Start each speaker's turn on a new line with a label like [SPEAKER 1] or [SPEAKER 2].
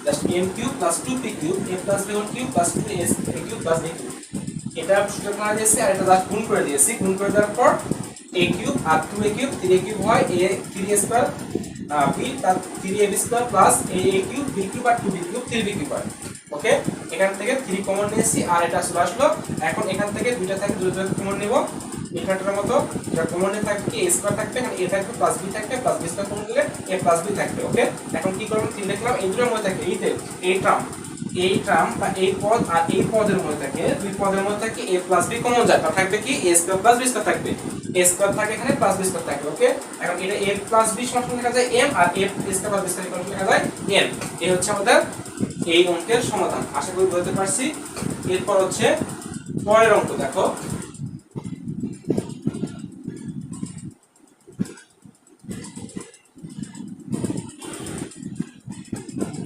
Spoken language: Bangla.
[SPEAKER 1] Just m cube plus 2p cube a plus b whole cube plus 2s a cube plus b cube. এটা সূত্র করা দিয়েছে আর এটা জাস্ট গুণ করে দিয়েছি। গুণ করে দেওয়ার পর a কিউব আর 2a কিউব 3a কিউব হয় a 3a স্কয়ার b তার 3ab square plus a cube b cube আর 2b কিউব 3b কিউব হয়। ওকে, এখান থেকে 3 কমন নিয়েছি আর এটা চলে আসলো। এখন এখান থেকে দুইটা থাকে, দুইটা কমন নিব। এখানটার মতো এটা কমন নিয়ে থাকবে কি a স্কয়ার থাকবে, এখানে a থাকবে প্লাস b থাকবে, প্লাস b স্কয়ার কমন নিলে a প্লাস b থাকবে। ওকে, এখন কি করব, 3 লিখলাম। এই দুটোর মধ্যে থাকে এই টার্ম বা এই পদ আর এই পদের মধ্যে থাকে, দুই পদের মধ্যে থাকে a প্লাস b কমন যায়, তার থাকবে কি a square plus b square থাকবে, a স্কয়ার থাকে এখানে প্লাস b স্কয়ার থাকবে। ওকে, এখন এটা a প্লাস b সমান লেখা যায় m আর a square plus b square সমান লেখা যায় n। এই হচ্ছে আমাদের এই অঙ্কের সমাধান। আশা করি বুঝতে পারছি। এরপর হচ্ছে পরের অঙ্ক দেখো।